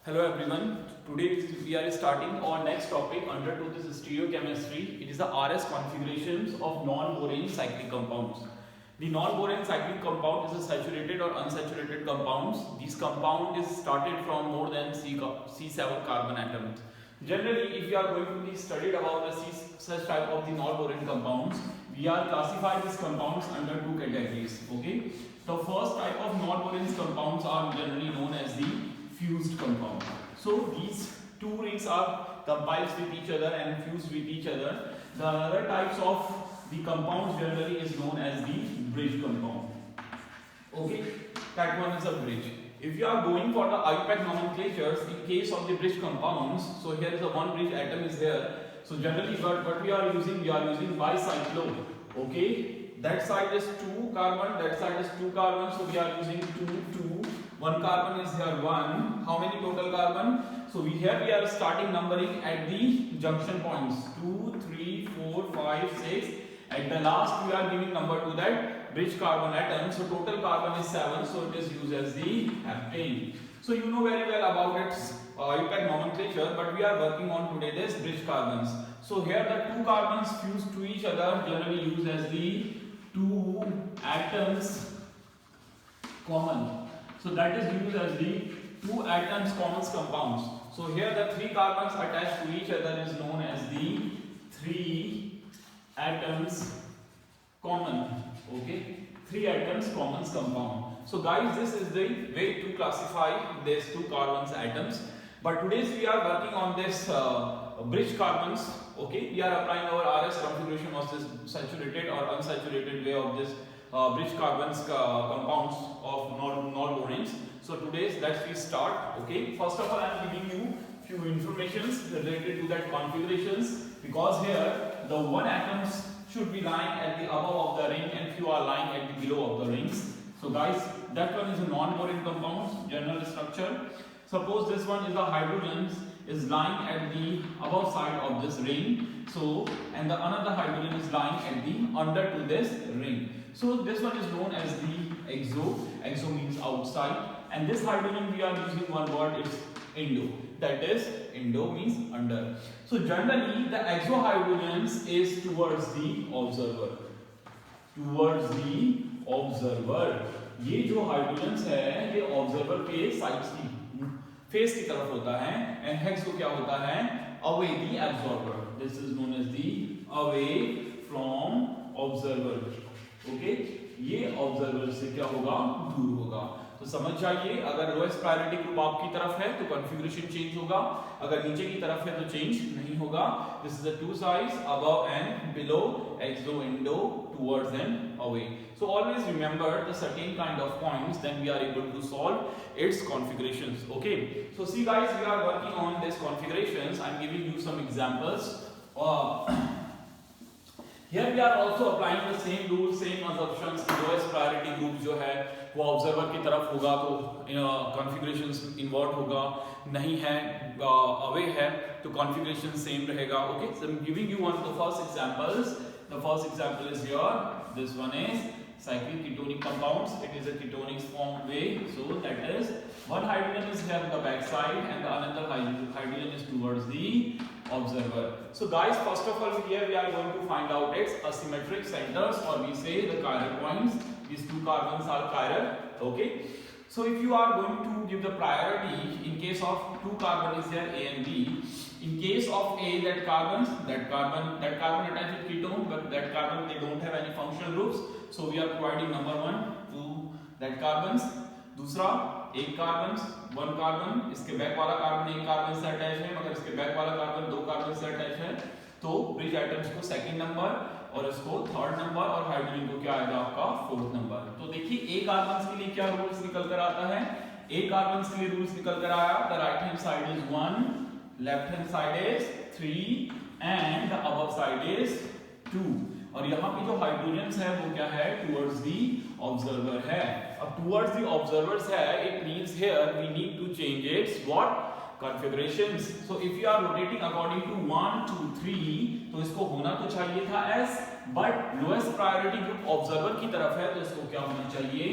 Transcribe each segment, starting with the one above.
Hello everyone. Today we are starting our next topic under to this stereochemistry. It is the RS configurations of non-boron cyclic compounds. The non-boron cyclic compound is a saturated or unsaturated compounds. This compound is started from more than C7 carbon atoms. Generally, if you are going to be studied about the such type of the non-boron compounds, we are classifying these compounds under two categories. Okay. The first type of non-boron compounds are generally known as the fused compound. So these two rings are combined with each other and fused with each other. The other types of the compounds generally is known as the bridge compound. Okay, that one is a bridge. If you are going for the IUPAC nomenclatures, in case of the bridge compounds, so here is a one bridge atom is there. So generally what we are using bicyclo. Okay, that side is 2 carbon, that side is 2 carbon, so we are using 2. One carbon is here 1. How many total carbon? So we are starting numbering at the junction points 2, 3, 4, 5, 6. At the last we are giving number to that bridge carbon atom. So total carbon is 7. So it is used as the heptane. So you know very well about its IUPAC nomenclature, but we are working on today this bridge carbons. So here the two carbons fused to each other, generally used as the two atoms common. So that is used as the two atoms common compounds. So here the three carbons attached to each other is known as the three atoms common. Okay, three atoms common compound. So guys, this is the way to classify these two carbons atoms. But today we are working on this bridge carbons. Okay, we are applying our RS configuration of this saturated or unsaturated way of this bridge carbons compounds of non-borings. So today let's start. Okay, first of all I am giving you few informations related to that configurations, because here the one atoms should be lying at the above of the ring and few are lying at the below of the rings. So guys, that one is a non-boron compound general structure. Suppose this one is the hydrogens is lying at the above side of this ring. So and the another hydrogen is lying at the under to this ring. So this one is known as the exo. Exo means outside, and this hydrogen we are using one word, it's endo. That is endo means under. So generally the exo hydrogens is towards the observer. Towards the observer. ये जो hydrogens है ये observer के sides की face की तरफ होता है, एंड हेक्सो क्या होता है, away the absorber. This is known as the away from observer. Okay, ये ऑब्जर्वर से क्या होगा, दूर होगा. तो समझ जाइए, अगर लोएस्ट प्रायोरिटी ग्रुप आपकी तरफ है तो कॉन्फ़िगरेशन चेंज होगा, अगर नीचे की तरफ है तो चेंज नहीं होगा. This is the two sides above and below, exo, endo, towards and away. So always remember the certain kind of points, then we are able to solve its configurations. Okay, so see guys, we are working on these configurations. I am giving you some examples. Here we are also applying the same rules, same assumptions. Lowest priority group जो है वो observer की तरफ होगा तो configurations invert होगा, नहीं है अवे है तो कॉन्फ़िगरेशन सेम रहेगा. Okay, so I am giving you one of the first examples. The first example is here. This one is cyclic ketonic compounds. It is a ketonic formed way. So that is one hydrogen is here on the back side and the another hydrogen is towards the observer. So guys, first of all here we are going to find out its asymmetric centers, or we say the chiral points. These two carbons are chiral. Okay. So if you are going to give the priority in case of two carbon is here A and B. In case of A, that carbon attached with ketone, but that carbon they don't have any functional groups. So we are providing number 1 to that carbons. दूसरा एक carbon, one carbon, इसके back वाला carbon एक carbon से attach है, मगर इसके back वाला कार्बन दो कार्बन से अटैच है. तो ब्रिज एटम्स को सेकंड नंबर और इसको थर्ड नंबर और हाइड्रोजन को क्या आएगा आपका फोर्थ नंबर. तो देखिए ए कार्बन के लिए क्या रूल्स निकल कर आता है. ए कार्बन के लिए रूल्स निकल कर आया, the right hand side is 1, left hand side is 3 and the above side is 2. और यहाँ पे जो हाइड्रोजन्स है वो क्या है, towards the observer है. अब towards the observers है, it means here we need to change its what configurations. So if you are rotating according to 1, 2, 3 तो इसको होना तो चाहिए था S, but lowest priority group observer की तरफ है तो इसको क्या होना चाहिए,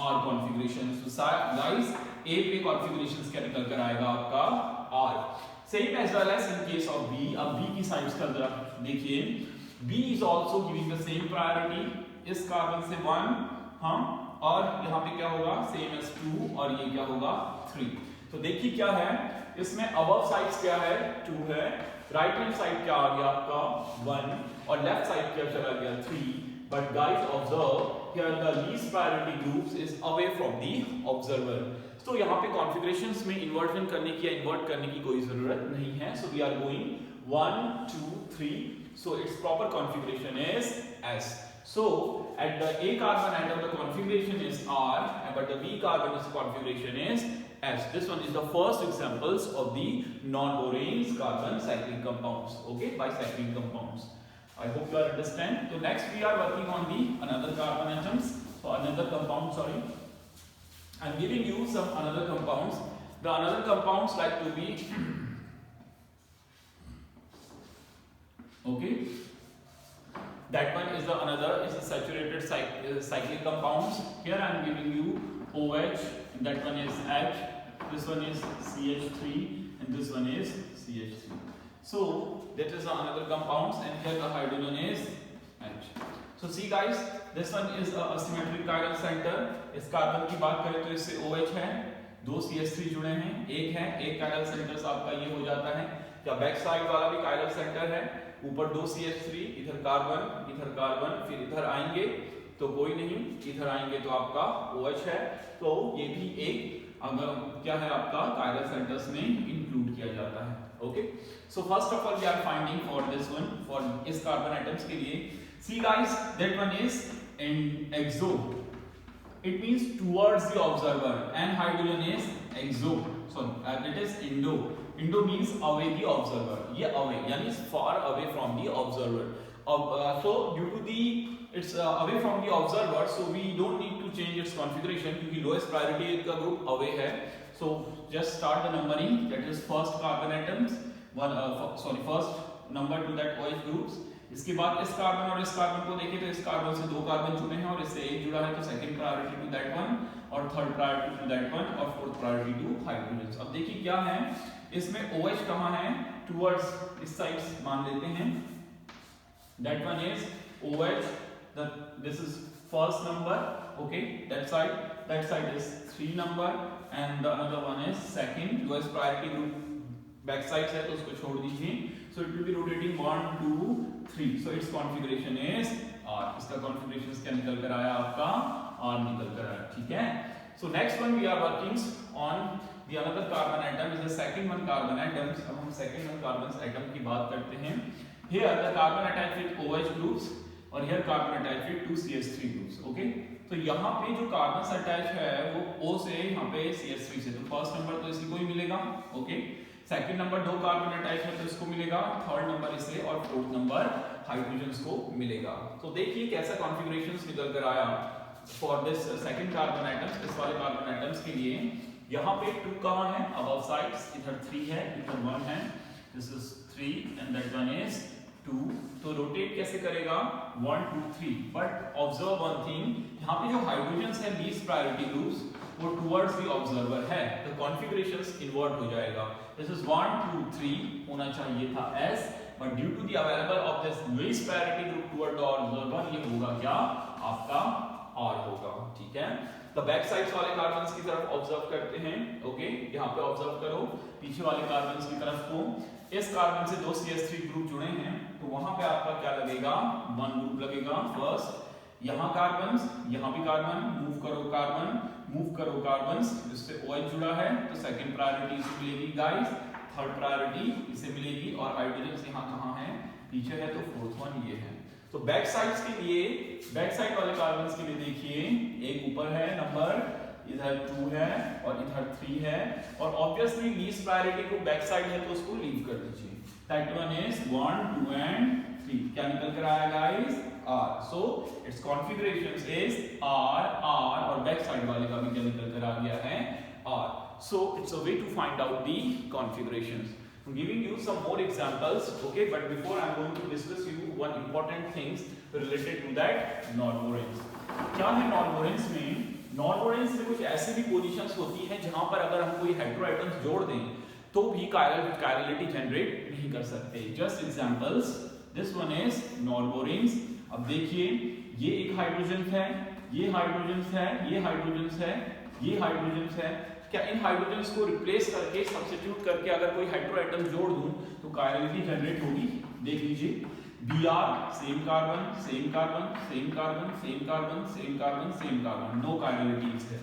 R configuration. So guys, A पे कॉन्फ़िगरेशंस क्या निकल कर आएगा आपका R। Same as well as in case of B। अब B की साइड्स का जरा देखिए, B is also giving the same priority, इस कार्बन से 1, हाँ, और यहाँ पे क्या होगा सेम एज 2 और ये क्या होगा 3। तो देखिए क्या है इसमें, अबव साइड्स क्या है 2 है, राइट हैंड साइड क्या आ गया आपका 1 और लेफ्ट साइड क्या चला गया 3। But guys observe here the least priority groups is away from the observer. तो यहाँ पे कॉन्फ़िगरेशंस में इन्वर्जन करने की या इन्वर्ट करने की कोई जरूरत नहीं है। So we are going 1 2 3, so its proper configuration is S. So at the A carbon atom the configuration is R, but the B carbon configuration is S. This one is the first examples of the non-boron carbon cyclic compounds, okay, bicyclic compounds. I hope you are understand. So next we are working on the another carbon atoms, so another compound, sorry, I'm giving you some another compounds. The another compounds like to be okay, that one is the another is a saturated cyclic compounds. Here I am giving you OH, that one is H, this one is CH3 and this one is CH3. So that is another compounds and here the hydrogen is H. So see guys, this one is a asymmetric chiral center. इस carbon की बात करें तो इससे OH है, 2 CH3 जुड़े हैं, एक है, एक chiral centers आपका ये हो जाता है। या बैक साइड वाला भी chiral center है, ऊपर 2 CH3, इधर कार्बन, फिर इधर आएंगे तो कोई नहीं, इधर आएंगे तो आपका OH है। तो ये भी एक अगर क्या है आपका chiral centers में इंक्लूड किया जाता है। Okay, so first of all we are finding for this one, for इस कार्बन एटम्स के लिए, see guys that one is in exo, it means towards the observer, and hydrogen is exo, sorry it is endo, endo means away the observer, ये away यानी far away from the observer. So due to the it's away from the observer, so we don't need to change its configuration क्योंकि lowest priority का group away है। So just start the numbering, that is first carbon atoms, first number to that OH groups। इसके बाद इस carbon और इस carbon को देखें तो इस कार्बन से 2 कार्बन जुड़े हैं और इससे एक जुड़ा है, तो second priority to that one और third priority to that one और फोर्थ प्रायोरिटी टू हाइड्रोजन। अब देखिए क्या है इसमें, OH कहाँ है, टुवर्ड्स इस साइड मान लेते हैं, that one is OH, this is first number, okay, that side is 3 number and the another one is second, lowest priority group back side है तो उसको छोड़ दीजिए। So it will be rotating 1 2 3, so its configuration is R। इसका configuration क्या निकल कर आया आपका R निकल कर आया, ठीक है। So next one we are working on the another carbon atom is the second one carbon atoms। अब हम second one carbon atom की बात करते हैं। Here the carbon attached with OH groups और here carbon attached with 2 CH3 groups, okay। तो यहाँ पे जो कार्बन अटैच है वो O से, यहाँ पे CH3 से, तो फर्स्ट नंबर तो इसी को ही मिलेगा, okay. Second number 2 carbon attach है तो इसको मिलेगा, थर्ड नंबर इसे और फोर्थ नंबर हाइड्रोजन को मिलेगा। तो देखिए कैसा कॉन्फ़िगरेशंस निकल कर आया for this second carbon atoms, इस वाले कार्बन एटम्स के लिए। यहाँ पे 2 कहाँ है, अबव साइड्स, इधर 3 है, इधर 1 है, this is 3 and that one is 2। तो रोटेट कैसे करेगा 1 2 3, बट ऑब्जर्व वन थिंग, यहाँ पे जो हाइड्रोजन है लीस्ट प्रायोरिटी ग्रुप्स वो टुवर्ड्स द ऑब्जर्वर है, तो कॉन्फ़िगरेशंस इन्वर्ट हो जाएगा। दिस इज 1 2 3 होना चाहिए था S, but due to the available of this least priority group toward the observer ये होगा क्या आपका R होगा, ठीक है। तो बैक साइड्स वाले कार्बन्स की तरफ ऑब्जर्व करते हैं, ओके, यहाँ पे ऑब्जर्व करो पीछे वाले कार्बन्स की तरफ को। इस कार्बन से 2 CH3 ग्रुप जुड़े हैं तो वहां पे आपका क्या लगेगा 1 ग्रुप लगेगा फर्स्ट, यहाँ कार्बन्स, यहाँ भी कार्बन, मूव करो कार्बन्स, जिससे OH जुड़ा है तो सेकंड प्रायोरिटी इसे मिलेगी गाइस, थर्ड प्रायोरिटी इसे मिलेगी और हाइड्रोजन यहाँ कहाँ है पीछे है तो फोर्थ वन ये है। तो बैक साइड्स के लिए, बैक साइड वाले कार्बन्स के लिए देखिए, एक ऊपर है नंबर, इधर 2 है और इधर 3 है और ऑब्वियसली लीस्ट प्रायोरिटी को बैक साइड है तो उसको लीव कर दीजिए। दैट वन इज 1 2 एंड 3, क्या निकल कर आया guys R। So it's configurations is R और बैक साइड वाले का भी क्या निकल कर आ गया है R। So it's a way to find out the configurations. I'm giving you some more examples, okay, but before I'm going to discuss you one important things related to that non-borans। क्या है non-borans में, non violence में कुछ ऐसी भी positions होती हैं जहां पर अगर हम कोई हेटेरो एटम्स जोड़ दें तो भी कायरलिटी जनरेट नहीं कर सकते। Just examples, this one is नॉन-बोरेन्स। अब देखिए ये एक हाइड्रोजन है, ये हाइड्रोजन है, ये हाइड्रोजन है, ये हाइड्रोजन है। क्या इन हाइड्रोजन्स को रिप्लेस करके सब्स्टिट्यूट करके अगर कोई हेटेरो एटम जोड़ दूं तो कायरलिटी जनरेट होगी? देख लीजिए, Br same carbon same carbon same carbon same carbon same carbon same carbon, no chirality है।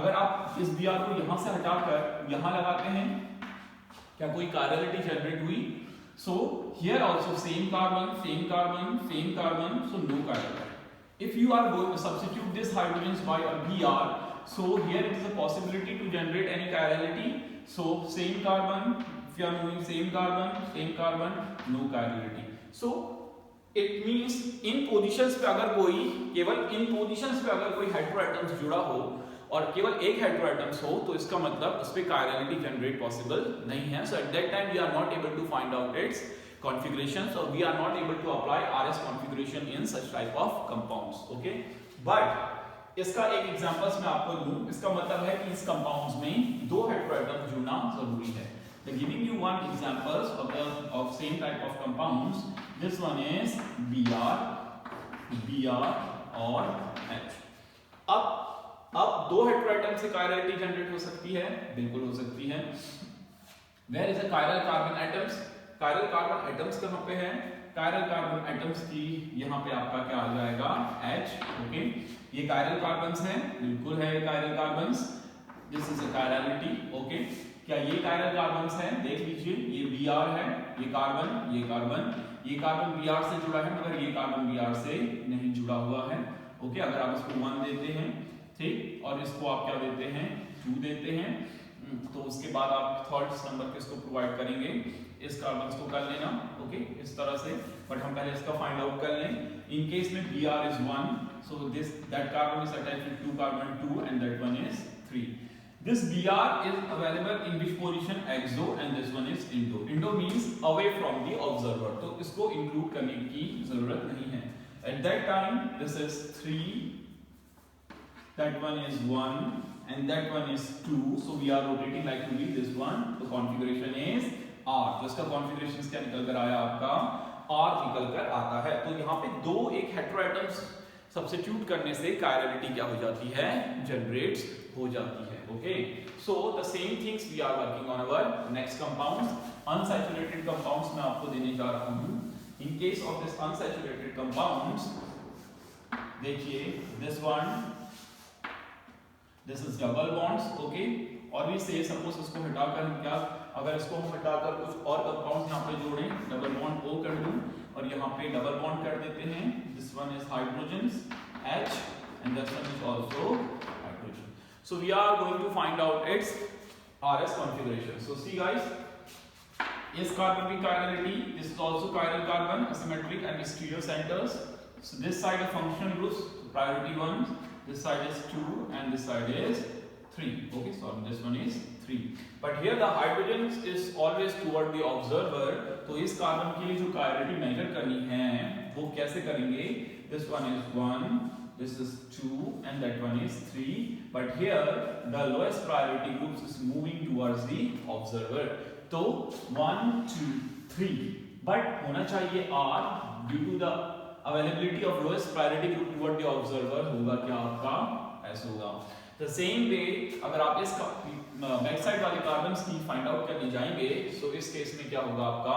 अगर आप इस Br को यहां से हटाकर यहां लगाते हैं, क्या कोई कायरलिटी जनरेट हुई? So here also same carbon, same carbon, same carbon, so no carbon. If you are going to substitute this hydrogens by a Br, so here it is a possibility to generate any chirality. So same carbon, if you are moving same carbon, no chirality. So it means in positions पे अगर कोई केवल in positions पे अगर कोई heteroatoms जुड़ा हो और केवल एक हेटेरोएटम्स हो तो इसका मतलब उस पे कायरलिटी जनरेट पॉसिबल नहीं है। So at that time we are not able to find out its configurations और we are not able to apply RS configuration in such type of compounds. Okay, but इसका एक examples मैं आपको दूं, इसका मतलब है कि इस कंपाउंड्स में दो हेटेरोएटम्स जुड़ना जरूरी है। तो giving you one examples of same type of compounds, this one is Br और H। अब दो हेटेरोएटम से कायरलिटी जनरेट हो सकती है? बिल्कुल हो सकती है। Where is a chiral carbon atoms? Chiral carbon atoms कहां पे है? कायरल कार्बन एटम्स की यहां पे आपका क्या आ जाएगा? H। ओके, ये कायरल कार्बन्स हैं, बिल्कुल है ये chiral carbons. This is a chirality. Okay, क्या ये कायरल कार्बन्स हैं? देख लीजिए, ये Br है, ये कार्बन, ये कार्बन, ये कार्बन Br से जुड़ा है मगर ये कार्बन Br से नहीं जुड़ा हुआ है। ओके, अगर आप इसको 1 देते हैं, ठीक, और इसको आप क्या देते हैं? 2 देते हैं, तो उसके बाद आप थर्ड नंबर पे इसको प्रोवाइड करेंगे। इस कार्बन को कर लेना, ओके, इस तरह से, बट हम पहले इसका फाइंड आउट कर लें। इन केस में Br is 1, so that carbon is attached to 2 carbon 2 and that one is 3. This Br is available in which position? Exo, and this one is indo. Indo means away from the observer, तो इसको include करने की जरूरत नहीं है। At that time this is 3, that one is 1 and that one is 2, so we are rotating like to be this one, the configuration is R। तो इसका configuration क्या निकल कर आया? आपका R निकल कर आता है। तो यहाँ पे दो एक हेटेरोएटम्स सब्स्टिट्यूट करने से कायरलिटी क्या हो जाती है? जनरेट्स हो जाती है। Okay, so the same things we are working on our next compounds. Unsaturated compounds मैं आपको देने जा रहा हूँ। In case of this unsaturated compounds, देखिए this one, this is double bonds. Okay, और भी से सपोज इसको हटाकर हम क्या, अगर इसको हम हटाकर कुछ और कंपाउंड्स यहाँ पे जोड़ें, डबल बॉन्ड O कर दूं और यहाँ पे डबल बॉन्ड कर देते हैं। This one is hydrogens H and this one is also hydrogen. So we are going to find out its RS configuration. So see guys, is carbon की chirality, this is also chiral carbon, asymmetric and stereo centers. So this side of functional groups, priority 1, this side is 2 and this side is 3. Okay, so this one is 3. But here the hydrogen is always toward the observer. तो इस carbon के लिए जो chirality measure करनी है वो कैसे करेंगे? This one is 1, this is 2 and that one is 3. But here the lowest priority groups is moving towards the observer. तो 1, 2, 3. But होना चाहिए R due to the availability of lowest priority group toward the observer होगा क्या आपका? ऐसा होगा। The same way अगर आप इस बैक साइड वाले कार्बन्स की फाइंड आउट करने जाएंगे, so इस केस में क्या होगा आपका?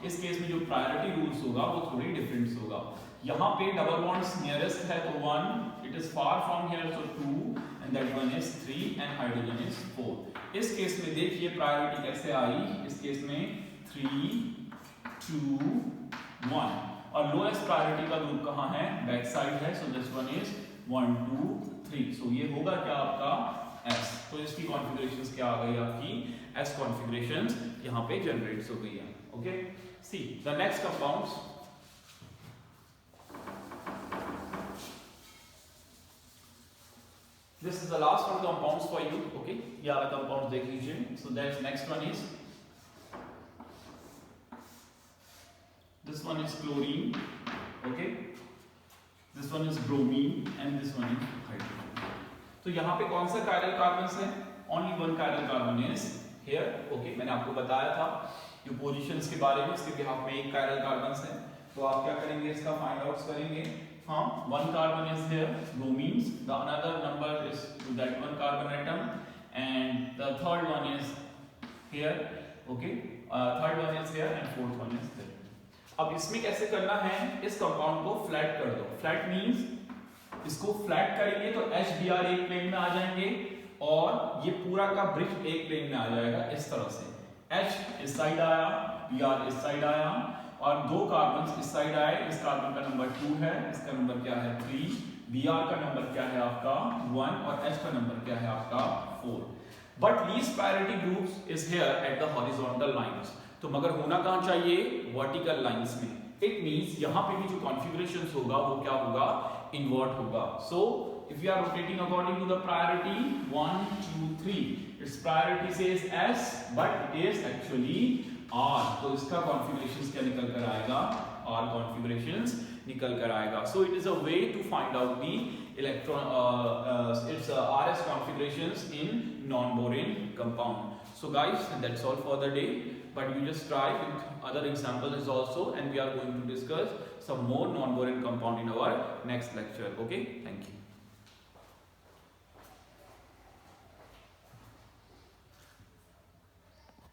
इस केस में जो प्रायोरिटी रूल्स होगा वो थोड़ी डिफरेंट होगा। यहाँ पे डबल बॉन्ड्स नियरेस्ट है तो 1, it is far from here so 2 and that one is 3 and hydrogen is 4. इस केस में देखिए प्रायोरिटी कैसे आई? इस केस में 3, 2, 1 और लोएस्ट प्रायोरिटी का ग्रुप कहाँ है? बैक साइड है, so this one is 1, 2, 3. so ये होगा क्या आपका? S. तो इसकी कॉन्फ़िगरेशंस क्या आ गई आपकी? S कॉन्फ़िगरेशंस यहाँ पे जनरेट्स हो गई है। Okay, see the next compounds. This is the last one compounds for you. Okay, ये वाला compounds देख लीजिए। So that's next one is, this one is chlorine. Okay, this one is bromine and this one is hydrogen. तो यहाँ पे कौन सा chiral carbon है? Only one chiral carbon is here. Okay, मैंने आपको बताया था ये पोजीशंस के बारे में, इसके बिहाफ में एक कायरल कार्बन है। तो आप क्या करेंगे, इसका फाइंड आउट करेंगे। हाँ, one carbon is here, bromines, the another number is to that one carbon atom, and the third one is here. Okay, third one is here and fourth one is here. अब इसमें कैसे करना है, इस compound को flat कर दो। Flat means इसको फ्लैट करेंगे तो HBr एक प्लेन में आ जाएंगे और ये पूरा का ब्रिज एक प्लेन में आ जाएगा इस तरह से। H इस साइड आया, Br इस साइड आया और दो कार्बन इस साइड आए। इस कार्बन का नंबर 2 है, इसका नंबर क्या है 3, Br का नंबर क्या है आपका 1 और H का नंबर क्या है आपका 4। But least priority groups is here at the horizontal lines. तो मगर होना कहां चाहिए, वर्टिकल लाइंस में। इट मींस यहां पे भी जो कॉन्फ़िगरेशंस होगा वो क्या होगा, इन्वर्ट होगा। सो if you are rotating according to the priority 1 2 3, its priority says S but it is actually R। तो इसका कॉन्फ़िगरेशंस क्या निकल कर आएगा, R कॉन्फ़िगरेशंस निकल कर आएगा। So it is a way to find out the electron its RS configurations in non-boron compound. So guys, that's all for the day, but you just try with other examples also, and we are going to discuss some more non-boron compound in our next lecture. Okay, thank you.